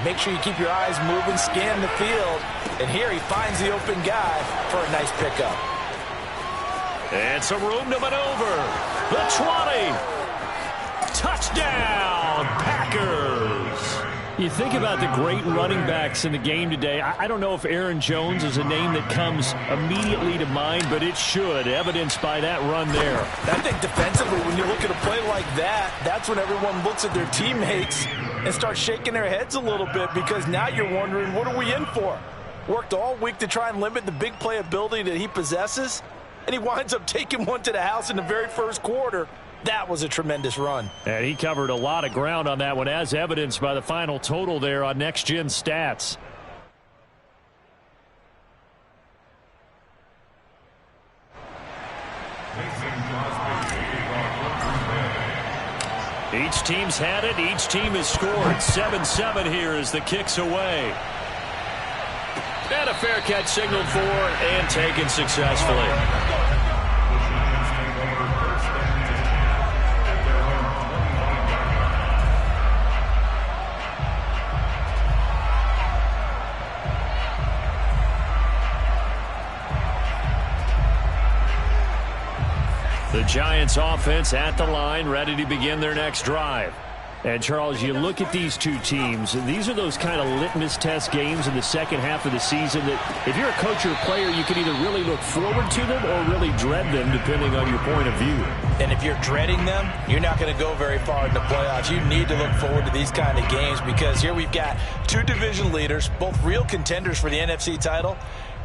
make sure you keep your eyes moving, scan the field. And here he finds the open guy for a nice pickup. And some room to maneuver. The 20. Touchdown, Packers. You think about the great running backs in the game today. I don't know if Aaron Jones is a name that comes immediately to mind, but it should, evidenced by that run there. I think defensively, when you look at a play like that, that's when everyone looks at their teammates and starts shaking their heads a little bit, because now you're wondering, what are we in for? Worked all week to try and limit the big play ability that he possesses, and he winds up taking one to the house in the very first quarter. That was a tremendous run. And he covered a lot of ground on that one, as evidenced by the final total there on Next Gen Stats. Each team's had it. Each team has scored. 7-7 here as the kick's away. And a fair catch signaled for and taken successfully. The Giants offense at the line, ready to begin their next drive. And, Charles, you look at these two teams, these are those kind of litmus test games in the second half of the season that if you're a coach or a player, you can either really look forward to them or really dread them, depending on your point of view. And if you're dreading them, you're not going to go very far in the playoffs. You need to look forward to these kind of games, because here we've got two division leaders, both real contenders for the NFC title.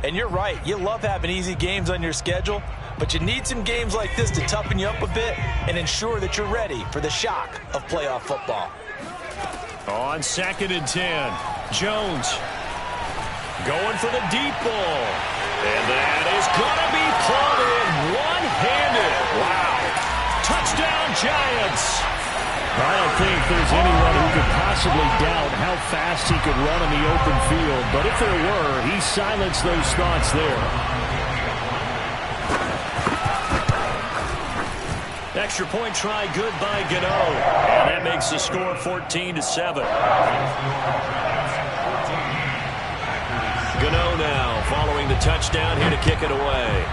And you're right, you love having easy games on your schedule, but you need some games like this to toughen you up a bit and ensure that you're ready for the shock of playoff football. On 2nd and 10, Jones going for the deep ball. And that is going to be pulled in one-handed. Wow. Touchdown, Giants. I don't think there's anyone who could possibly doubt how fast he could run on the open field. But if there were, he silenced those thoughts there. Extra point try good by Gano. And that makes the score 14-7. Gano now following the touchdown here to kick it away.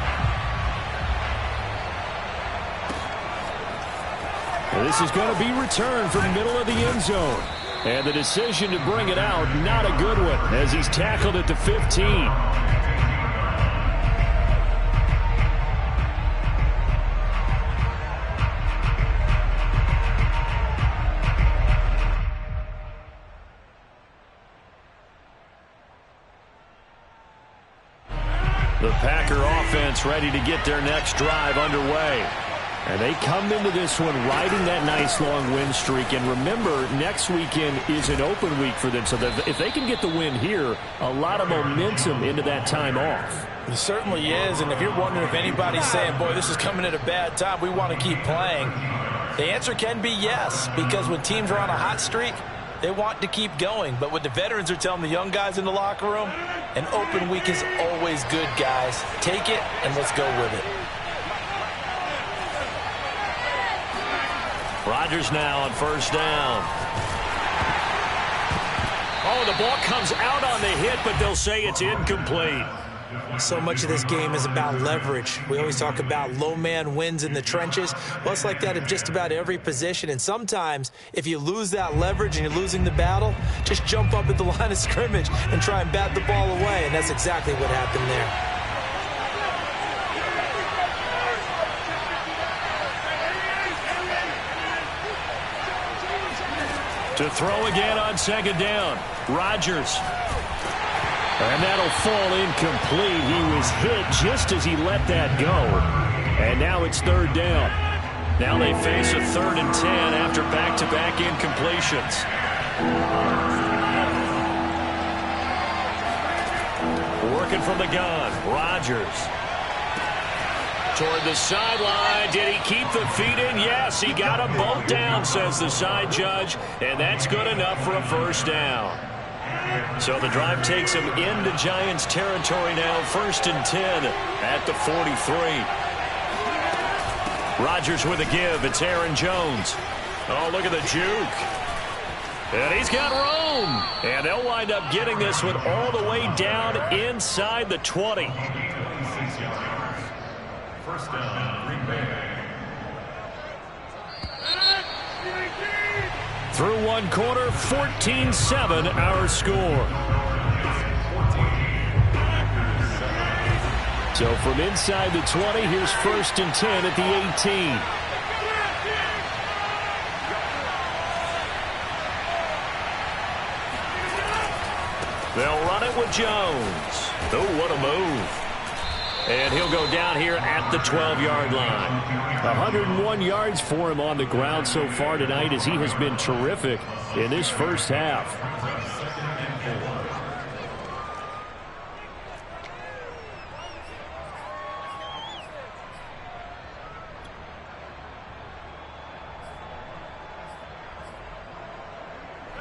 This is going to be returned from the middle of the end zone. And the decision to bring it out, not a good one, as he's tackled at the 15. The Packer offense ready to get their next drive underway. And they come into this one riding that nice long win streak. And remember, next weekend is an open week for them. So that if they can get the win here, a lot of momentum into that time off. It certainly is. And if you're wondering if anybody's saying, boy, this is coming at a bad time, we want to keep playing, the answer can be yes. Because when teams are on a hot streak, they want to keep going. But what the veterans are telling the young guys in the locker room, an open week is always good, guys. Take it and let's go with it. Rodgers now on 1st down. Oh, the ball comes out on the hit, but they'll say it's incomplete. So much of this game is about leverage. We always talk about low man wins in the trenches. Well, it's like that in just about every position. And sometimes, if you lose that leverage and you're losing the battle, just jump up at the line of scrimmage and try and bat the ball away. And that's exactly what happened there. To throw again on 2nd down. Rodgers. And that'll fall incomplete. He was hit just as he let that go. And now it's 3rd down. Now they face a 3rd and 10 after back-to-back incompletions. Working from the gun. Rodgers. Toward the sideline. Did he keep the feet in? Yes, he got them both down, says the side judge. And that's good enough for a 1st down. So the drive takes him into Giants territory now. 1st and 10 at the 43. Rodgers with a give. It's Aaron Jones. Oh, look at the juke. And he's got room. And they'll wind up getting this one all the way down inside the 20. First down, Green Bay. Through one quarter, 14-7 our score. So from inside the 20, here's 1st and 10 at the 18. They'll run it with Jones. Oh, what a move. And he'll go down here at the 12-yard line. 101 yards for him on the ground so far tonight as he has been terrific in this first half.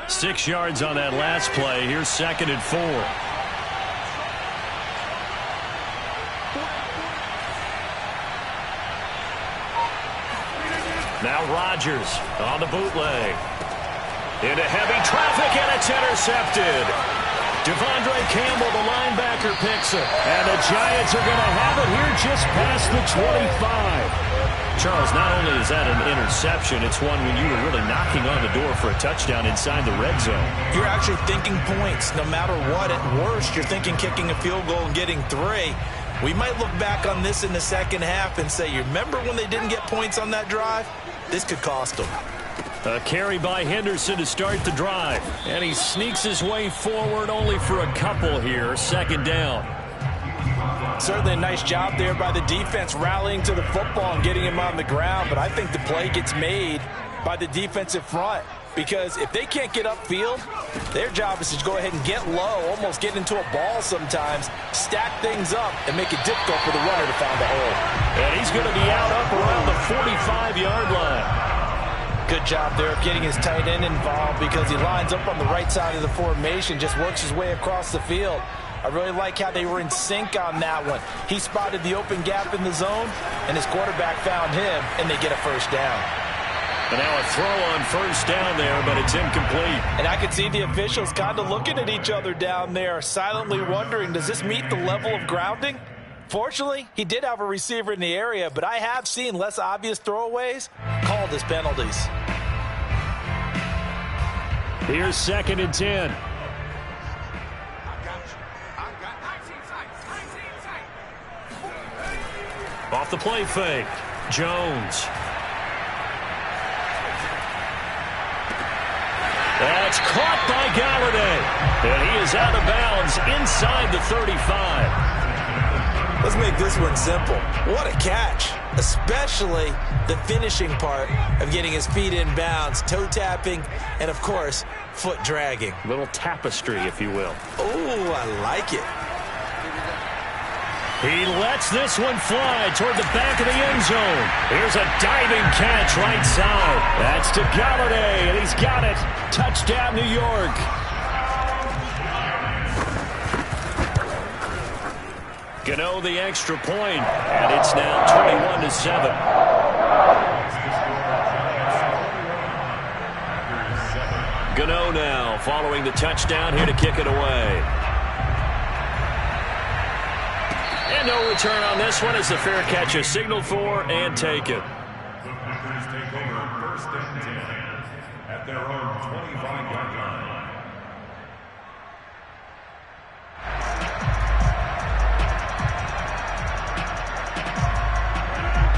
Six yards on that last play. Here's 2nd and 4. Now Rodgers on the bootleg. Into heavy traffic, and it's intercepted. Devondre Campbell, the linebacker, picks it. And the Giants are going to have it here just past the 25. Charles, not only is that an interception, it's one when you were really knocking on the door for a touchdown inside the red zone. You're actually thinking points. No matter what, at worst, you're thinking kicking a field goal and getting 3. We might look back on this in the second half and say, you remember when they didn't get points on that drive? This could cost them. A carry by Henderson to start the drive. And he sneaks his way forward only for a couple here. 2nd down. Certainly a nice job there by the defense rallying to the football and getting him on the ground. But I think the play gets made by the defensive front. Because if they can't get upfield, their job is to go ahead and get low, almost get into a ball sometimes, stack things up, and make it difficult for the runner to find the hole. And he's going to be out up around the 45-yard line. Good job there of getting his tight end involved because he lines up on the right side of the formation, just works his way across the field. I really like how they were in sync on that one. He spotted the open gap in the zone, and his quarterback found him, and they get a first down. And now a throw on first down there, but it's incomplete. And I could see the officials kind of looking at each other down there, silently wondering, does this meet the level of grounding? Fortunately, he did have a receiver in the area, but I have seen less obvious throwaways called as penalties. Here's 2nd and 10. Off the play fake. Jones. That's caught by Galladay. And he is out of bounds inside the 35. Let's make this one simple. What a catch, especially the finishing part of getting his feet in bounds, toe tapping, and, of course, foot dragging. A little tapestry, if you will. Oh, I like it. He lets this one fly toward the back of the end zone. Here's a diving catch right side. That's to Galladay, and he's got it. Touchdown, New York. Gano the extra point, and it's now 21-7. Gano now following the touchdown here to kick it away. And no return on this one as the fair catch is signaled for and taken. The Packers take over 1st and 10 at their own 25-yard line.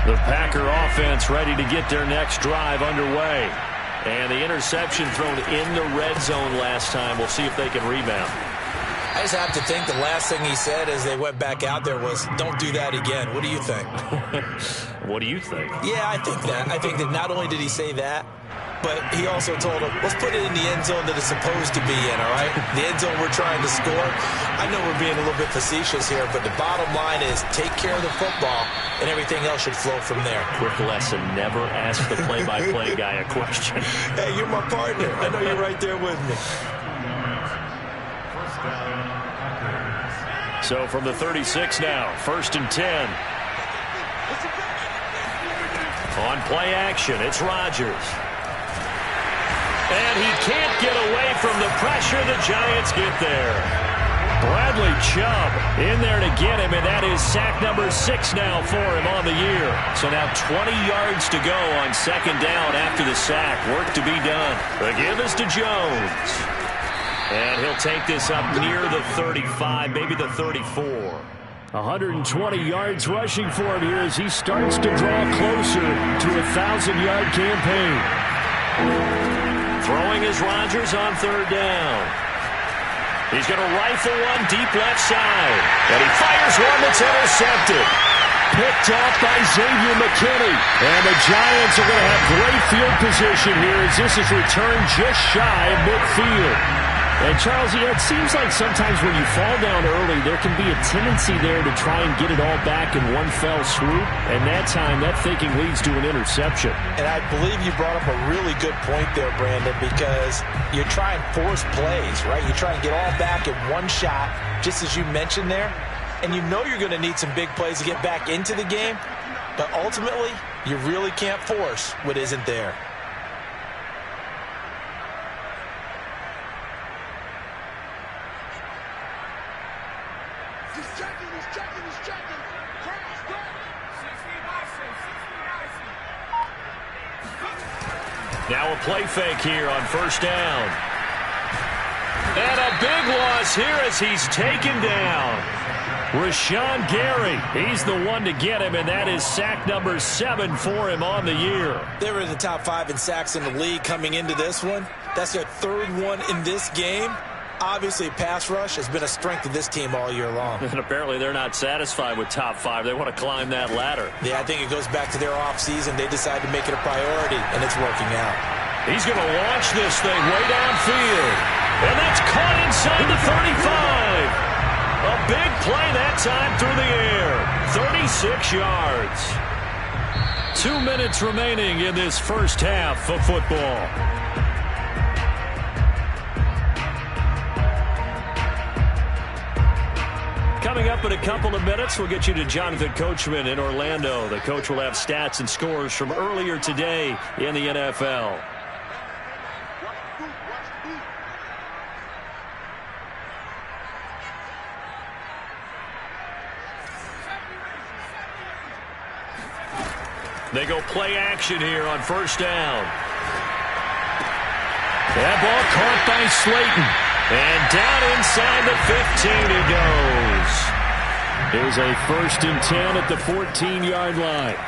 The Packer offense ready to get their next drive underway. And the interception thrown in the red zone last time. We'll see if they can rebound. I just have to think the last thing he said as they went back out there was, don't do that again. What do you think? What do you think? Yeah, I think that. I think that not only did he say that, but he also told him, let's put it in the end zone that it's supposed to be in, all right? The end zone we're trying to score. I know we're being a little bit facetious here, but the bottom line is take care of the football, and everything else should flow from there. Quick lesson, never ask the play-by-play guy a question. Hey, you're my partner. I know you're right there with me. So from the 36 now, 1st and 10. On play action, it's Rodgers. And he can't get away from the pressure. The Giants get there. Bradley Chubb in there to get him, and that is sack number 6 now for him on the year. So now 20 yards to go on second down after the sack. Work to be done. The give is to Jones. And he'll take this up near the 35, maybe the 34. 120 yards rushing for him here as he starts to draw closer to a 1,000-yard campaign. Throwing is Rodgers on third down. He's going to rifle one deep left side. And he fires one that's intercepted. Picked off by Xavier McKinney. And the Giants are going to have great field position here as this is returned just shy of midfield. And, Charles, yeah, it seems like sometimes when you fall down early, there can be a tendency there to try and get it all back in one fell swoop. And that time, that thinking leads to an interception. And I believe you brought up a really good point there, Brandon, because you try and force plays, right? You try and get all back in one shot, just as you mentioned there. And you know you're going to need some big plays to get back into the game. But ultimately, you really can't force what isn't there. Now a play fake here on first down. And a big loss here as he's taken down. Rashawn Gary, he's the one to get him, and that is sack number 7 for him on the year. They were in the top 5 in sacks in the league coming into this one. That's their third one in this game. Obviously, pass rush has been a strength of this team all year long. And apparently they're not satisfied with top 5. They want to climb that ladder. Yeah, I think it goes back to their offseason. They decided to make it a priority, and it's working out. He's going to launch this thing way downfield. And that's caught inside the 35. A big play that time through the air. 36 yards. 2 minutes remaining in this first half of football. Coming up in a couple of minutes, we'll get you to Jonathan Coachman in Orlando. The coach will have stats and scores from earlier today in the NFL. They go play action here on first down. That ball caught by Slayton. And down inside the 15 he goes. There's a 1st and 10 at the 14-yard line.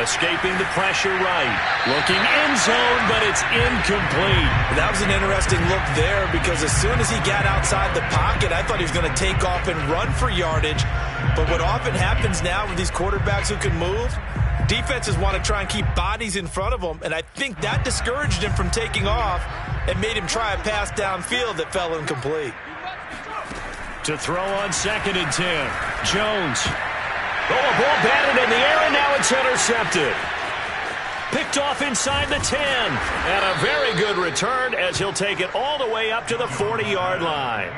Escaping the pressure right. Looking end zone, but it's incomplete. That was an interesting look there because as soon as he got outside the pocket, I thought he was going to take off and run for yardage. But what often happens now with these quarterbacks who can move, defenses want to try and keep bodies in front of them, and I think that discouraged him from taking off and made him try a pass downfield that fell incomplete. To throw on 2nd and 10. Jones. Oh, a ball batted in the air, and now it's intercepted. Picked off inside the 10. And a very good return as he'll take it all the way up to the 40-yard line.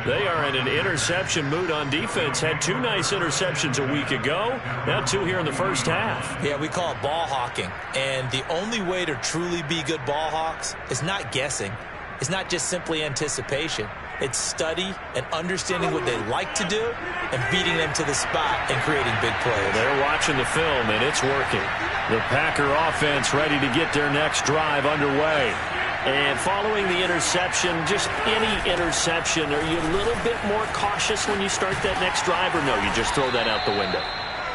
They are in an interception mood on defense. Had 2 nice interceptions a week ago. Now 2 here in the first half. Yeah, we call it ball hawking. And the only way to truly be good ball hawks is not guessing. It's not just simply anticipation. It's study and understanding what they like to do and beating them to the spot and creating big plays. They're watching the film, and it's working. The Packer offense ready to get their next drive underway. And following the interception, just any interception, are you a little bit more cautious when you start that next drive, or no, you just throw that out the window?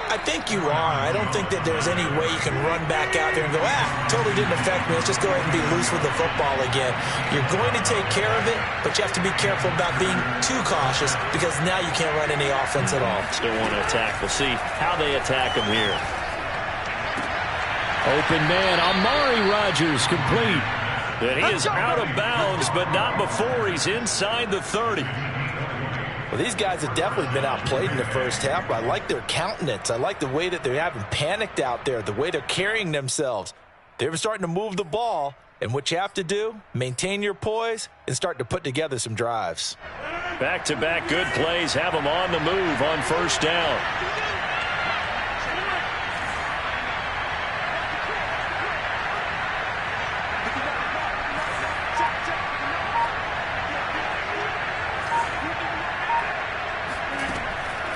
I think you are. I don't think that there's any way you can run back out there and go, totally didn't affect me. Let's just go ahead and be loose with the football again. You're going to take care of it, but you have to be careful about being too cautious because now you can't run any offense at all. Still want to attack. We'll see how they attack him here. Open man, Amari Rodgers complete. And he is out of bounds, but not before he's inside the 30. Well, these guys have definitely been outplayed in the first half, but I like their countenance. I like the way that they're having panicked out there, the way they're carrying themselves. They're starting to move the ball, and what you have to do, maintain your poise and start to put together some drives. Back-to-back good plays have them on the move on first down.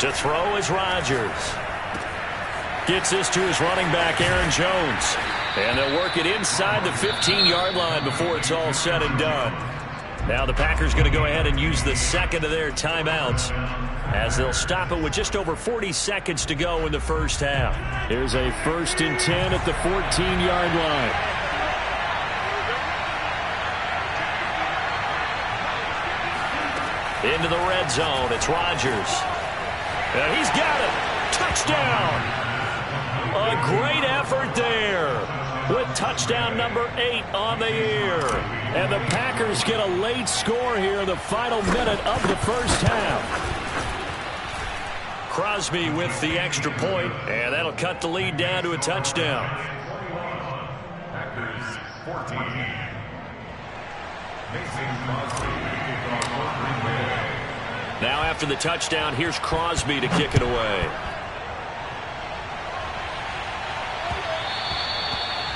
To throw is Rodgers. Gets this to his running back, Aaron Jones. And they'll work it inside the 15-yard line before it's all said and done. Now the Packers going to go ahead and use the second of their timeouts as they'll stop it with just over 40 seconds to go in the first half. Here's a 1st and 10 at the 14-yard line. Into the red zone. It's Rodgers. And he's got it. Touchdown. A great effort there with touchdown number 8 on the year. And the Packers get a late score here in the final minute of the first half. Crosby with the extra point, and that'll cut the lead down to a touchdown. Packers 14. Mason Crosby kicked off for Green Bay. Now after the touchdown, here's Crosby to kick it away.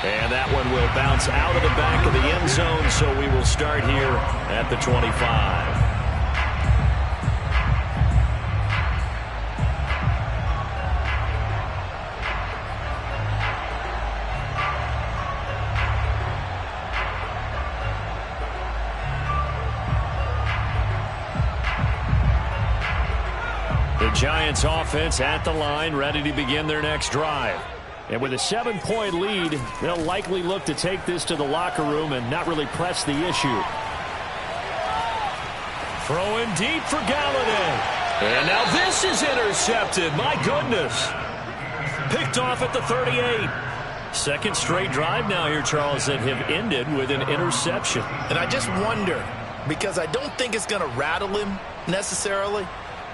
And that one will bounce out of the back of the end zone, so we will start here at the 25. The Giants offense at the line, ready to begin their next drive. And with a 7-point lead, they'll likely look to take this to the locker room and not really press the issue. Throwing deep for Galladay. And now this is intercepted. My goodness. Picked off at the 38. Second straight drive now here, Charles, that have ended with an interception. And I just wonder, because I don't think it's going to rattle him necessarily,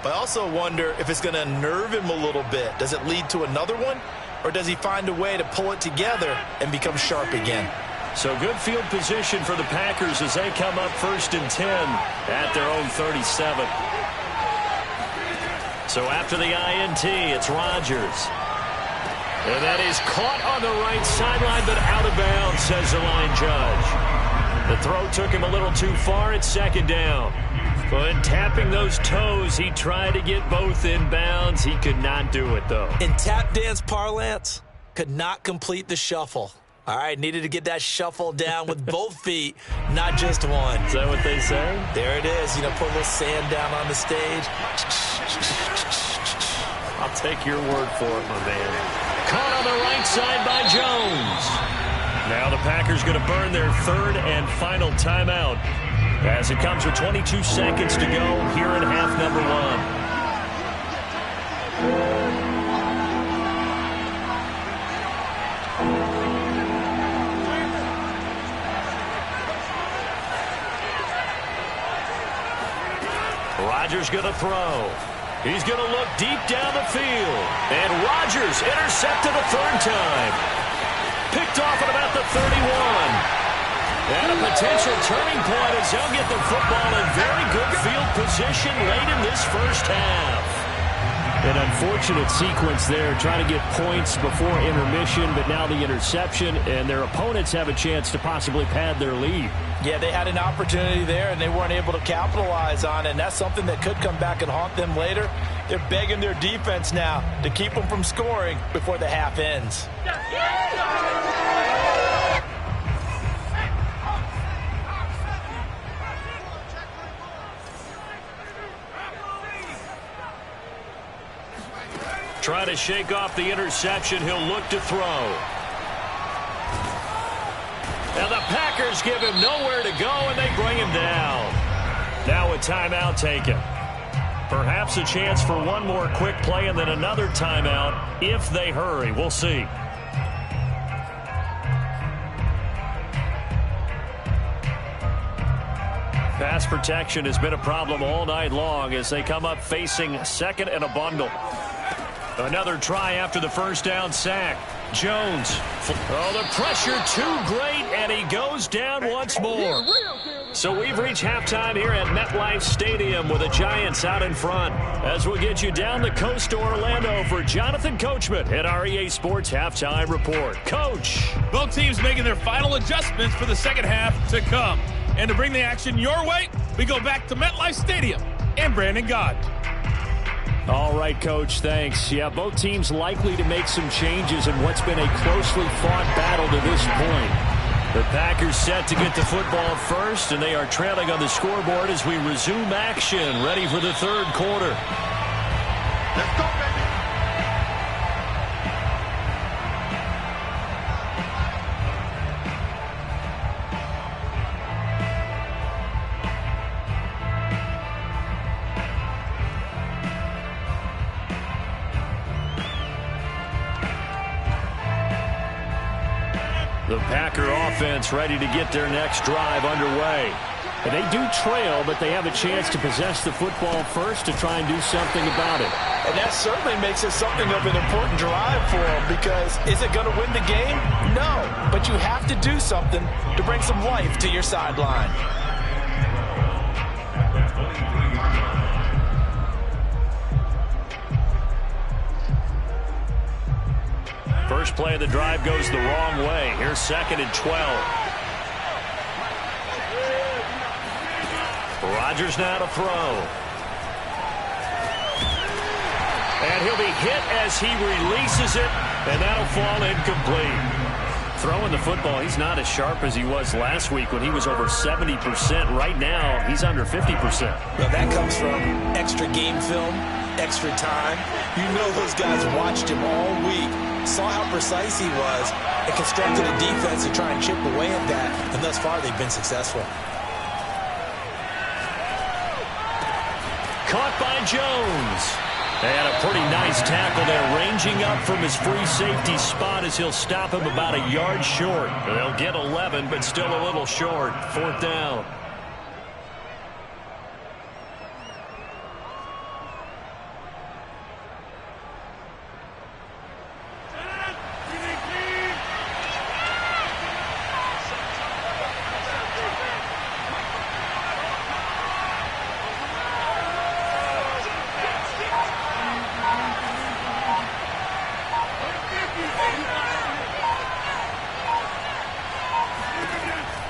but I also wonder if it's going to unnerve him a little bit. Does it lead to another one? Or does he find a way to pull it together and become sharp again? So good field position for the Packers as they come up 1st and 10 at their own 37. So after the INT, it's Rodgers. And that is caught on the right sideline, but out of bounds, says the line judge. The throw took him a little too far. It's 2nd down. But tapping those toes, he tried to get both in bounds. He could not do it, though. In tap dance parlance, could not complete the shuffle. All right, needed to get that shuffle down with both feet, not just one. Is that what they say? There it is. You know, put a little sand down on the stage. I'll take your word for it, my man. Caught on the right side by Jones. Now the Packers going to burn their 3rd and final timeout as it comes with 22 seconds to go here in half number 1. Rodgers going to throw. He's going to look deep down the field. And Rodgers intercepted a 3rd time. Picked off at about the 31. And a potential turning point as he'll get the football in very good field position late in this first half. An unfortunate sequence there, trying to get points before intermission, but now the interception, and their opponents have a chance to possibly pad their lead. Yeah, they had an opportunity there, and they weren't able to capitalize on it, and that's something that could come back and haunt them later. They're begging their defense now to keep them from scoring before the half ends. Trying to shake off the interception. He'll look to throw. Now the Packers give him nowhere to go, and they bring him down. Now a timeout taken. Perhaps a chance for one more quick play and then another timeout if they hurry. We'll see. Pass protection has been a problem all night long as they come up facing 2nd and a bundle. Another try after the first down sack. Jones. Oh, the pressure too great, and he goes down once more. So we've reached halftime here at MetLife Stadium with the Giants out in front. As we'll get you down the coast to Orlando for Jonathan Coachman at our EA Sports Halftime Report. Coach. Both teams making their final adjustments for the second half to come. And to bring the action your way, we go back to MetLife Stadium and Brandon Gott. All right, Coach, thanks. Yeah, both teams likely to make some changes in what's been a closely fought battle to this point. The Packers set to get the football first, and they are trailing on the scoreboard as we resume action, ready for the third quarter. Let's go, baby. The Packer offense ready to get their next drive underway. And they do trail, but they have a chance to possess the football first to try and do something about it. And that certainly makes it something of an important drive for them, because is it going to win the game? No, but you have to do something to bring some life to your sideline. First play of the drive goes the wrong way. Here's 2nd and 12. Rodgers now to throw. And he'll be hit as he releases it, and that'll fall incomplete. Throwing the football, he's not as sharp as he was last week when he was over 70%. Right now, he's under 50%. Well, that comes from extra game film, extra time. You know those guys watched him all week, saw how precise he was, and constructed a defense to try and chip away at that, and thus far they've been successful. Caught by Jones. And a pretty nice tackle there, ranging up from his free safety spot as he'll stop him about a yard short. They'll get 11, but still a little short. 4th down.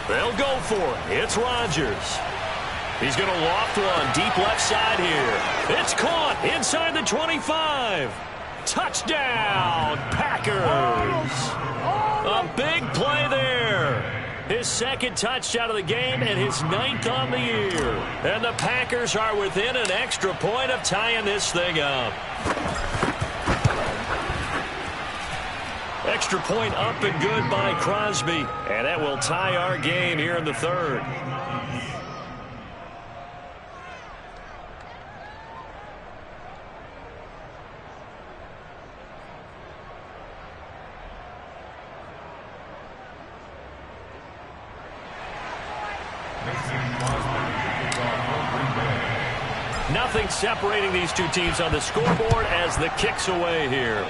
They'll go for it. It's Rodgers. He's going to loft one deep left side here. It's caught inside the 25. Touchdown, Packers. A big play there. His 2nd touchdown of the game and his 9th on the year. And the Packers are within an extra point of tying this thing up. Extra point up and good by Crosby. And that will tie our game here in the 3rd. Nothing separating these two teams on the scoreboard as the kick's away here.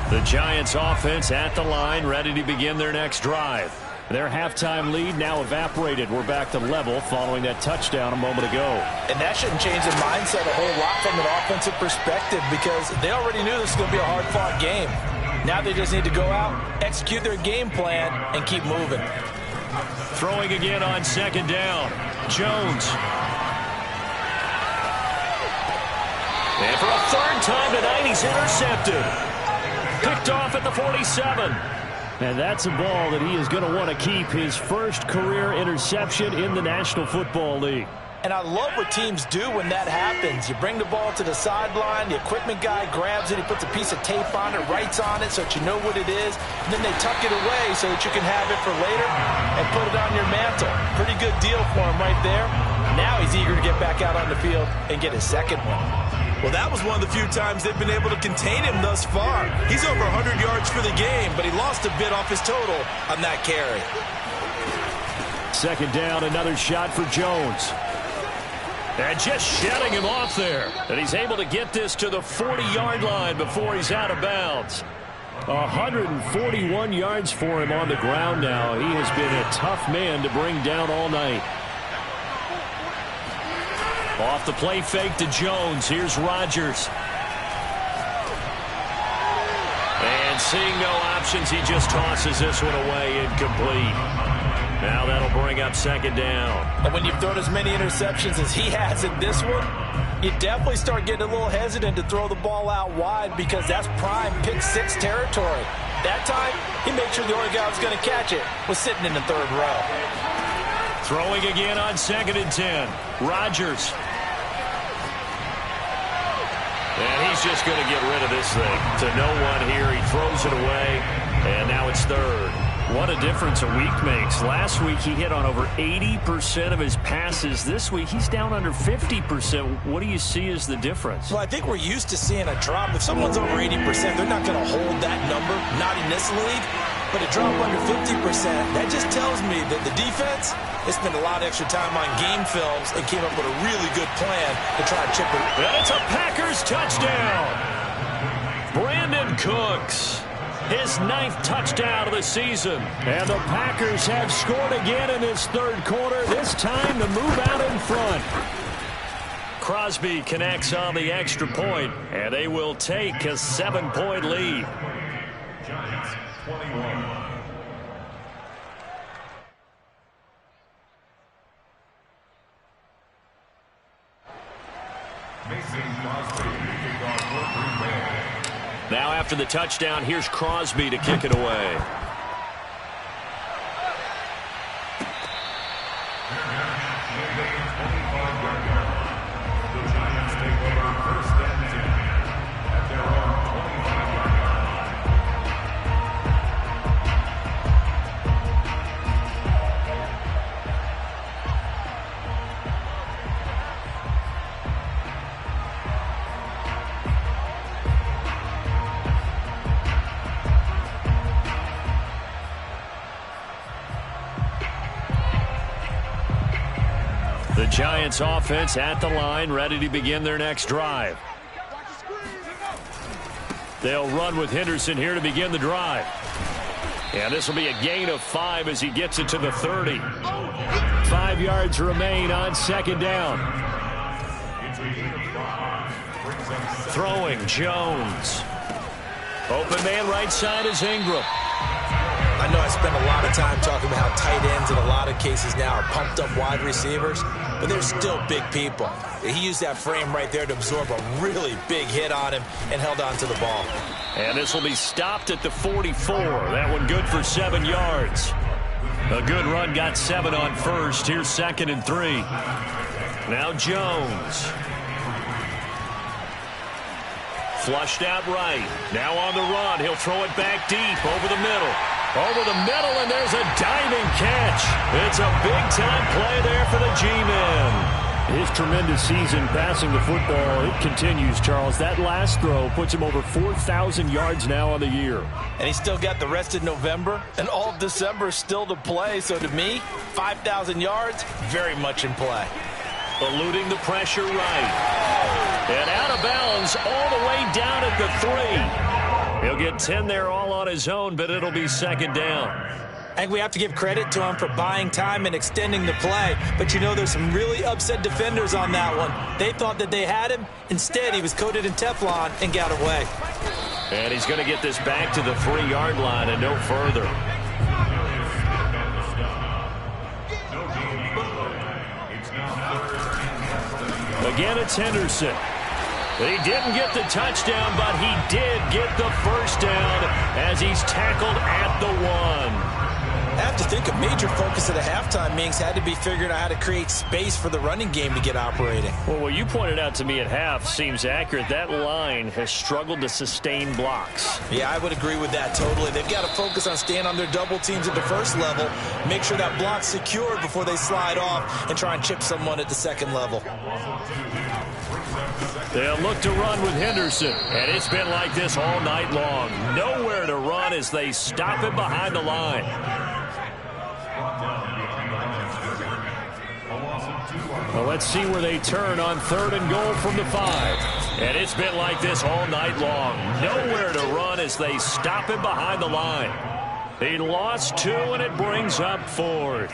The Giants offense at the line, ready to begin their next drive. Their halftime lead now evaporated. We're back to level following that touchdown a moment ago. And that shouldn't change the mindset a whole lot from an offensive perspective, because they already knew this was going to be a hard-fought game. Now they just need to go out, execute their game plan, and keep moving. Throwing again on 2nd down. Jones. And for a 3rd time tonight, he's intercepted. Picked off at the 47. And that's a ball that he is going to want to keep, his first career interception in the National Football League. And I love what teams do when that happens. You bring the ball to the sideline, the equipment guy grabs it, he puts a piece of tape on it, writes on it so that you know what it is, and then they tuck it away so that you can have it for later and put it on your mantle. Pretty good deal for him right there. Now he's eager to get back out on the field and get his 2nd one. Well, that was one of the few times they've been able to contain him thus far. He's over 100 yards for the game, but he lost a bit off his total on that carry. 2nd down, another shot for Jones. And just shutting him off there. And he's able to get this to the 40-yard line before he's out of bounds. 141 yards for him on the ground now. He has been a tough man to bring down all night. Off the play fake to Jones. Here's Rodgers. And seeing no options, he just tosses this one away, incomplete. Now that'll bring up second down. And when you've thrown as many interceptions as he has in this one, you definitely start getting a little hesitant to throw the ball out wide because that's prime pick six territory. That time, he made sure the only guy who was going to catch it was sitting in the third row. Throwing again on 2nd and 10. Rodgers. And he's just going to get rid of this thing. To no one here. He throws it away. And now it's third. What a difference a week makes. Last week he hit on over 80% of his passes. This week he's down under 50%. What do you see as the difference? Well, I think we're used to seeing a drop. If someone's over 80%, they're not going to hold that number. Not in this league. But a drop under 50%, that just tells me that the defense has spent a lot of extra time on game films and came up with a really good plan to try to chip it. And it's a Packers touchdown. Brandon Cooks. His 9th touchdown of the season. And the Packers have scored again in this third quarter. This time to move out in front. Crosby connects on the extra point, and they will take a 7-point lead. Giants 21. Now after the touchdown, here's Crosby to kick it away. The Giants take over 1st and 10 at their own 25-yard The Giants offense at the line, ready to begin their next drive. They'll run with Henderson here to begin the drive. And this will be a gain of 5 as he gets it to the 30. 5 yards remain on 2nd down. Throwing Jones. Open man right side is Ingram. I know I spend a lot of time talking about how tight ends in a lot of cases now are pumped up wide receivers, but they're still big people. He used that frame right there to absorb a really big hit on him and held on to the ball. And this will be stopped at the 44. That one good for 7 yards. A good run got 7 on first. Here's 2nd and 3. Now Jones. Flushed out right. Now on the run. He'll throw it back deep over the middle. Over the middle, and there's a diving catch. It's a big-time play there for the G-Men. His tremendous season passing the football, it continues, Charles. That last throw puts him over 4,000 yards now on the year. And he's still got the rest of November and all of December still to play. So to me, 5,000 yards, very much in play. Eluding the pressure right. And out of bounds all the way down at the 3. He'll get 10 there all on his own, but it'll be 2nd down. I think we have to give credit to him for buying time and extending the play. But, you know, there's some really upset defenders on that one. They thought that they had him. Instead, he was coated in Teflon and got away. And he's going to get this back to the 3-yard line and no further. Again, it's Henderson. He didn't get the touchdown, but he did get the first down as he's tackled at the 1. I have to think a major focus of the halftime meetings had to be figuring out how to create space for the running game to get operating. Well, what you pointed out to me at half seems accurate. That line has struggled to sustain blocks. Yeah, I would agree with that totally. They've got to focus on staying on their double teams at the first level, make sure that block's secured before they slide off and try and chip someone at the second level. They'll look to run with Henderson, and it's been like this all night long. Nowhere to run as they stop him behind the line. A loss of 2 on Well, let's see where they turn on 3rd and goal from the 5. And it's been like this all night long. Nowhere to run as they stop him behind the line. He lost 2, and it brings up 4th.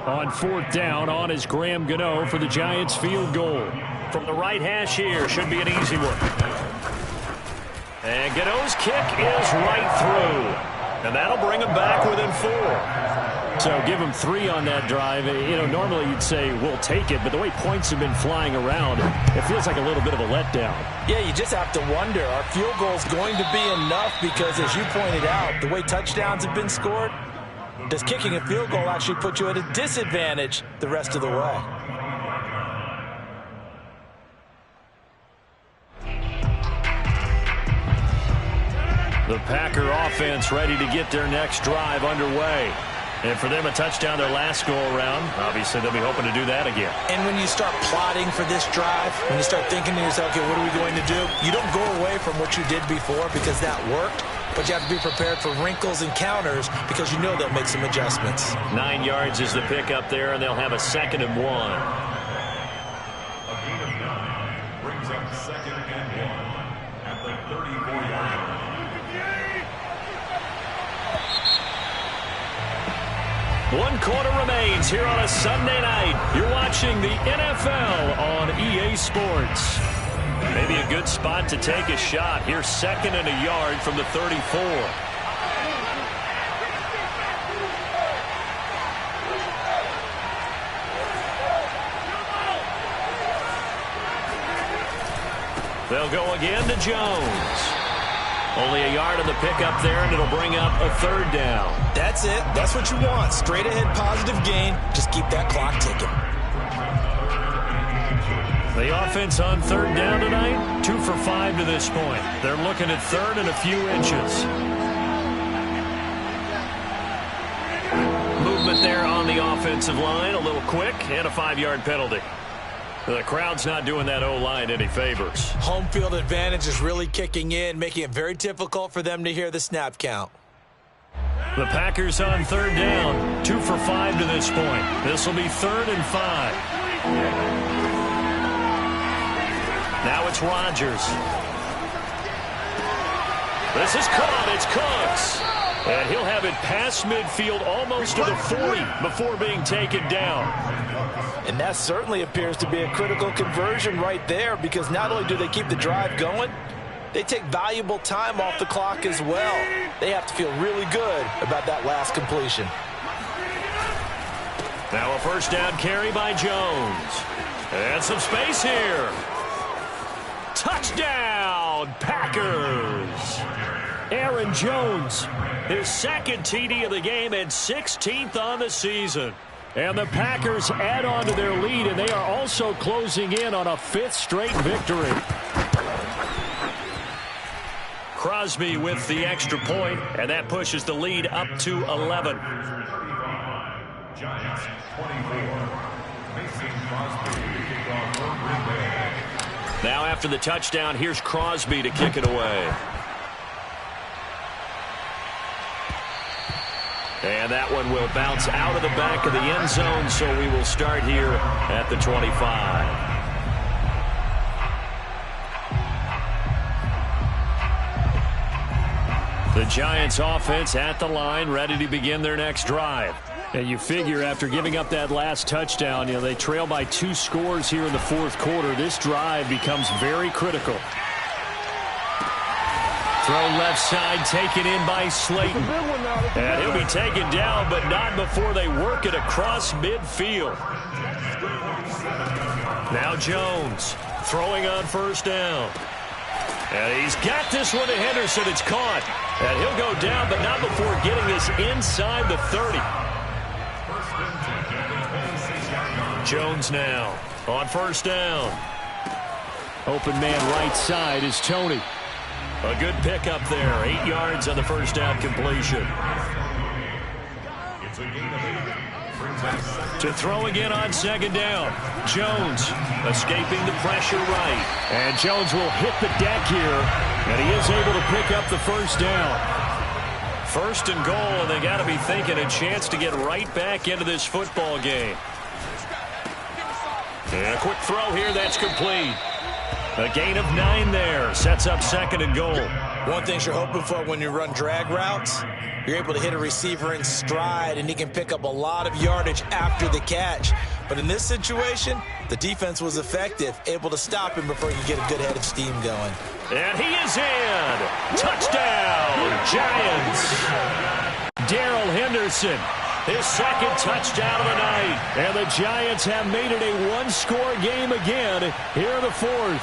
On 4th down, on is Graham Gano for the Giants field goal. From the right hash here, should be an easy one. And Gano's kick is right through. And that'll bring him back within 4. So give him 3 on that drive. You know, normally you'd say we'll take it, but the way points have been flying around, it feels like a little bit of a letdown. Yeah, you just have to wonder, are field goals going to be enough? Because as you pointed out, the way touchdowns have been scored, does kicking a field goal actually put you at a disadvantage the rest of the way? The Packer offense ready to get their next drive underway. And for them, a touchdown their last go-around. Obviously, they'll be hoping to do that again. And when you start plotting for this drive, when you start thinking to yourself, okay, what are we going to do? You don't go away from what you did before because that worked, but you have to be prepared for wrinkles and counters because you know they'll make some adjustments. 9 yards is the pickup there, and they'll have a 2nd and 1. A gain of 9 brings up 2nd and 1 at the 34-yard line. 1 quarter remains here on a Sunday night. You're watching the NFL on EA Sports. Maybe a good spot to take a shot. Here's 2nd and a yard from the 34. They'll go again to Jones. Only a yard on the pickup there, and it'll bring up a 3rd down. That's it. That's what you want. Straight ahead positive gain. Just keep that clock ticking. The offense on 3rd down tonight, 2 for 5 to this point. They're looking at 3rd and a few inches. Movement there on the offensive line, a little quick, and a 5-yard penalty. The crowd's not doing that O-line any favors. Home field advantage is really kicking in, making it very difficult for them to hear the snap count. The Packers on 3rd down, 2 for 5 to this point. This will be 3rd and 5. Now it's Rodgers. This is caught. It's Cooks. And he'll have it past midfield almost to the 40 before being taken down. And that certainly appears to be a critical conversion right there because not only do they keep the drive going, they take valuable time off the clock as well. They have to feel really good about that last completion. Now a 1st down carry by Jones. And some space here. Touchdown, Packers. Aaron Jones, his 2nd TD of the game and 16th on the season. And the Packers add on to their lead, and they are also closing in on a 5th straight victory. Crosby with the extra point, and that pushes the lead up to 11. Giants 24. Mason Crosby kickoff for Green Bay. Now after the touchdown, here's Crosby to kick it away. And that one will bounce out of the back of the end zone, so we will start here at the 25. The Giants offense at the line, ready to begin their next drive. And you figure after giving up that last touchdown, you know, they trail by 2 scores here in the 4th quarter. This drive becomes very critical. Throw left side, taken in by Slayton. And he'll be taken down, but not before they work it across midfield. Now Jones throwing on 1st down. And he's got this one to Henderson. It's caught. And he'll go down, but not before getting this inside the 30. Jones now on 1st down. Open man right side is Tony. A good pickup there. 8 yards on the 1st down completion. It's a gain of 8. To throw again on 2nd down. Jones escaping the pressure right. And Jones will hit the deck here. And he is able to pick up the 1st down. 1st and goal, and they got to be thinking a chance to get right back into this football game. And a quick throw here, that's complete. A gain of 9 there, sets up 2nd and goal. One thing you're hoping for when you run drag routes, you're able to hit a receiver in stride, and he can pick up a lot of yardage after the catch. But in this situation, the defense was effective, able to stop him before he could get a good head of steam going. And he is in. Touchdown, Giants. Darrell Henderson, his 2nd touchdown of the night. And the Giants have made it a one-score game again here in the 4th.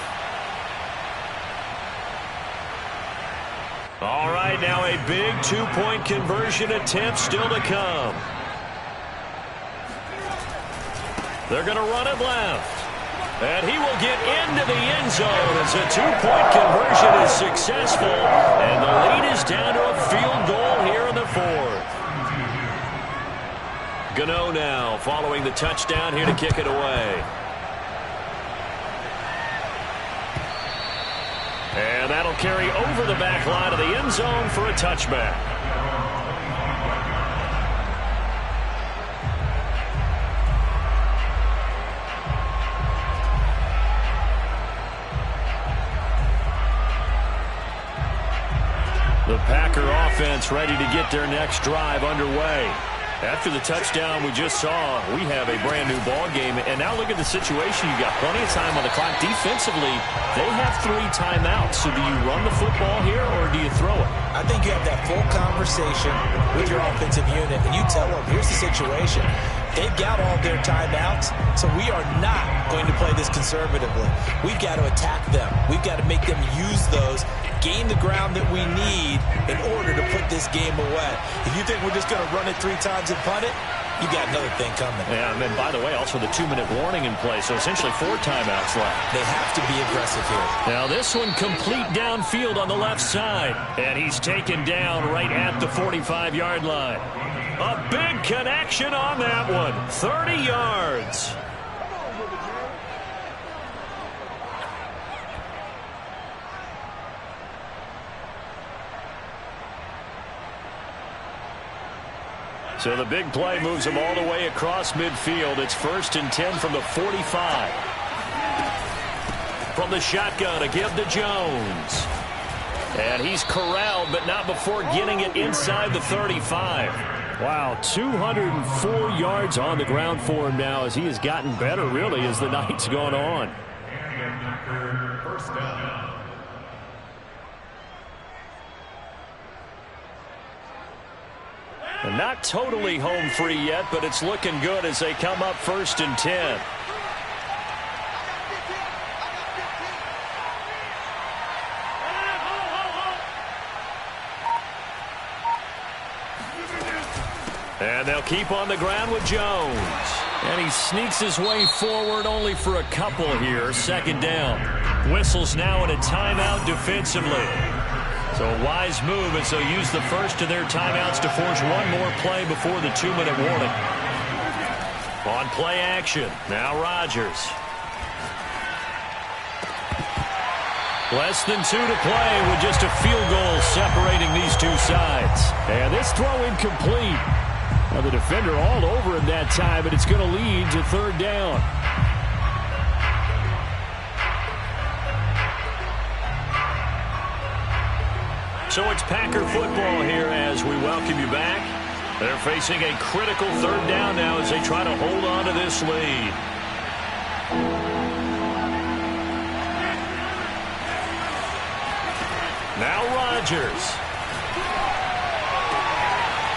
All right, now a big 2-point conversion attempt still to come. They're going to run it left. And he will get into the end zone as a 2-point conversion is successful. And the lead is down to a field goal here in the 4th. Gano now following the touchdown here to kick it away. And that'll carry over the back line of the end zone for a touchback. The Packer offense ready to get their next drive underway. After the touchdown we just saw, we have a brand new ball game. And now look at the situation. You got plenty of time on the clock. Defensively, they have 3 timeouts. So do you run the football here or do you throw it? I think you have that full conversation with your offensive unit, and you tell them, here's the situation. They've got all their timeouts, so we are not going to play this conservatively. We've got to attack them. We've got to make them use those, gain the ground that we need in order to put this game away. If you think we're just going to run it 3 times and punt it, you got another thing coming. Yeah, and then, by the way, also the 2-minute warning in play, so essentially 4 timeouts left. They have to be aggressive here. Now this one complete downfield on the left side, and he's taken down right at the 45-yard line. A big connection on that one, 30 yards. So the big play moves him all the way across midfield. It's 1st and 10 from the 45. From the shotgun, a give to Jones. And he's corralled, but not before getting it inside the 35. Wow, 204 yards on the ground for him now as he has gotten better, really, as the night's gone on. First down. And not totally home free yet, but it's looking good as they come up 1st and 10. And they'll keep on the ground with Jones. And he sneaks his way forward only for a couple here. 2nd down. Whistles now in a timeout defensively. So a wise move as they'll use the first of their timeouts to force one more play before the 2-minute warning. On play action, now Rodgers. Less than 2 to play with just a field goal separating these two sides. And this throw incomplete. Now the defender all over him that time, but it's going to lead to 3rd down. So it's Packer football here as we welcome you back. They're facing a critical 3rd down now as they try to hold on to this lead. Now Rodgers.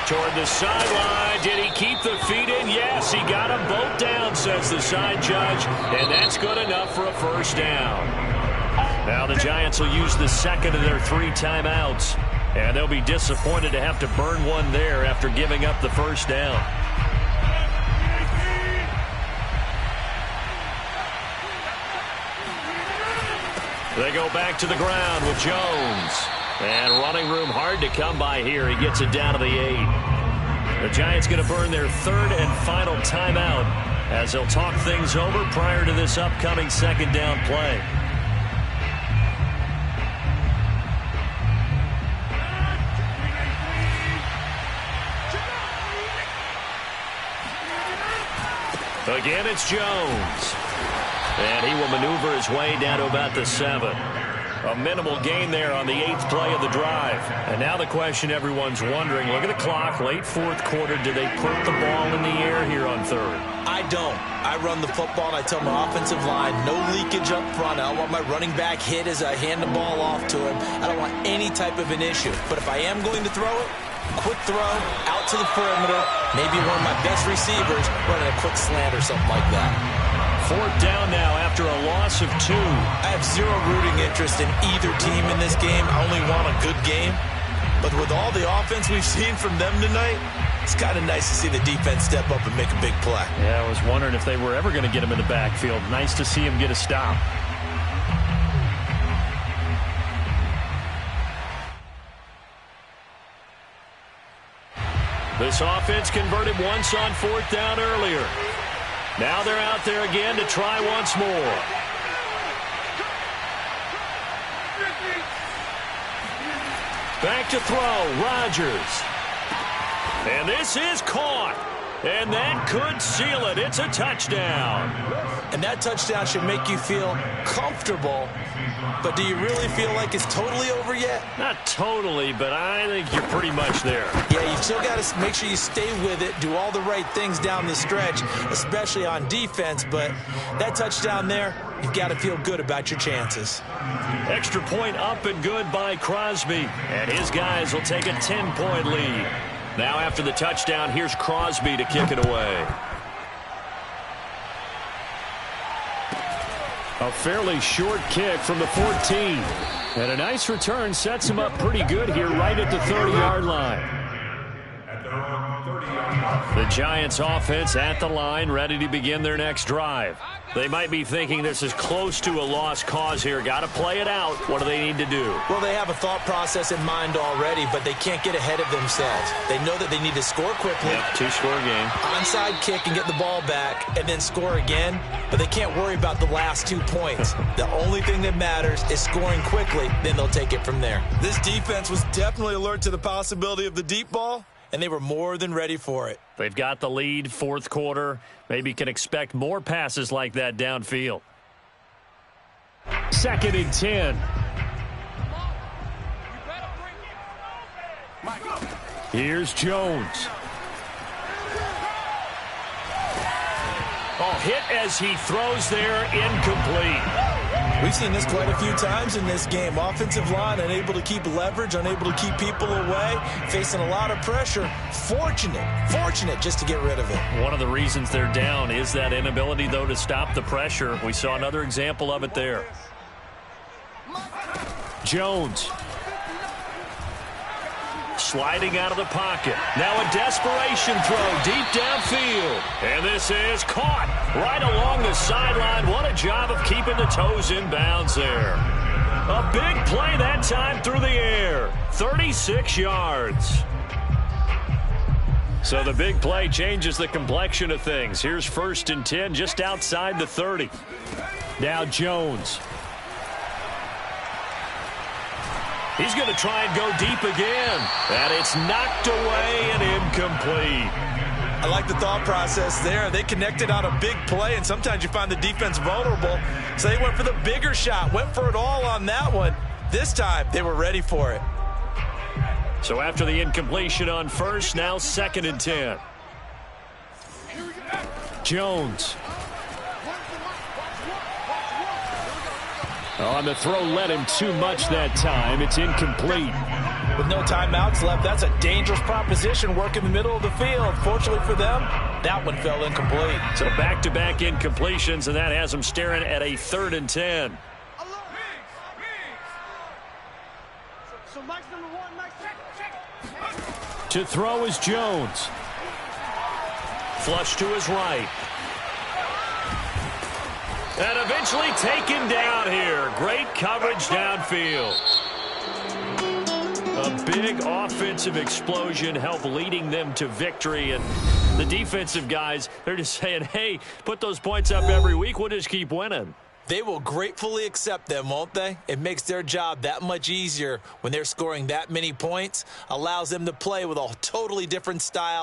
Toward the sideline. Did he keep the feet in? Yes, he got them both down, says the side judge. And that's good enough for a 1st down. Now the Giants will use the 2nd of their 3 timeouts. And they'll be disappointed to have to burn one there after giving up the 1st down. They go back to the ground with Jones. And running room hard to come by here. He gets it down to the 8. The Giants going to burn their 3rd and final timeout as they'll talk things over prior to this upcoming 2nd down play. Again, it's Jones. And he will maneuver his way down to about the 7. A minimal gain there on the 8th play of the drive. And now the question everyone's wondering, look at the clock, late fourth quarter, do they put the ball in the air here on third? I don't. I run the football and I tell my offensive line, no leakage up front. I don't want my running back hit as I hand the ball off to him. I don't want any type of an issue. But if I am going to throw it, quick throw, out to the perimeter, maybe one of my best receivers running a quick slant or something like that. Fourth down now after a loss of 2. I have zero rooting interest in either team in this game. I only want a good game. But with all the offense we've seen from them tonight, it's kind of nice to see the defense step up and make a big play. Yeah, I was wondering if they were ever going to get him in the backfield. Nice to see him get a stop. This offense converted once on fourth down earlier. Now they're out there again to try once more. Back to throw, Rodgers. And this is caught. And that could seal it. It's a touchdown. And that touchdown should make you feel comfortable. But do you really feel like it's totally over yet? Not totally, but I think you're pretty much there. Yeah, you've still got to make sure you stay with it, do all the right things down the stretch, especially on defense. But that touchdown there, you've got to feel good about your chances. Extra point up and good by Crosby. And his guys will take a 10-point lead. Now after the touchdown, here's Crosby to kick it away. A fairly short kick from the 14. And a nice return sets him up pretty good here right at the 30-yard line. The Giants offense at the line, ready to begin their next drive. They might be thinking this is close to a lost cause here. Got to play it out. What do they need to do? Well, they have a thought process in mind already, but they can't get ahead of themselves. They know that they need to score quickly. Yep, two-score game. Onside kick and get the ball back and then score again, but they can't worry about the last 2 points. The only thing that matters is scoring quickly, then they'll take it from there. This defense was definitely alert to the possibility of the deep ball, and they were more than ready for it. They've got the lead, fourth quarter. Maybe can expect more passes like that downfield. 2nd and 10. Here's Jones. Oh, hit as he throws there, incomplete. We've seen this quite a few times in this game. Offensive line unable to keep leverage, unable to keep people away, facing a lot of pressure. Fortunate just to get rid of it. One of the reasons they're down is that inability, though, to stop the pressure. We saw another example of it there. Jones. Sliding out of the pocket. Now a desperation throw deep downfield. And this is caught right along the sideline. What a job of keeping the toes in bounds there. A big play that time through the air. 36 yards. So the big play changes the complexion of things. Here's 1st and 10 just outside the 30. Now Jones. He's going to try and go deep again. And it's knocked away and incomplete. I like the thought process there. They connected on a big play, and sometimes you find the defense vulnerable. So they went for the bigger shot, went for it all on that one. This time, they were ready for it. So after the incompletion on first, now 2nd and 10. Jones. On the throw, led him too much that time. It's incomplete. With no timeouts left, that's a dangerous proposition. Work in the middle of the field. Fortunately for them, that one fell incomplete. So back-to-back incompletions, and that has them staring at a 3rd and 10. To throw is Jones. Flush to his right. And eventually taken down here. Great coverage downfield. A big offensive explosion helped leading them to victory. And the defensive guys, they're just saying, hey, put those points up every week. We'll just keep winning. They will gratefully accept them, won't they? It makes their job that much easier when they're scoring that many points. Allows them to play with a totally different style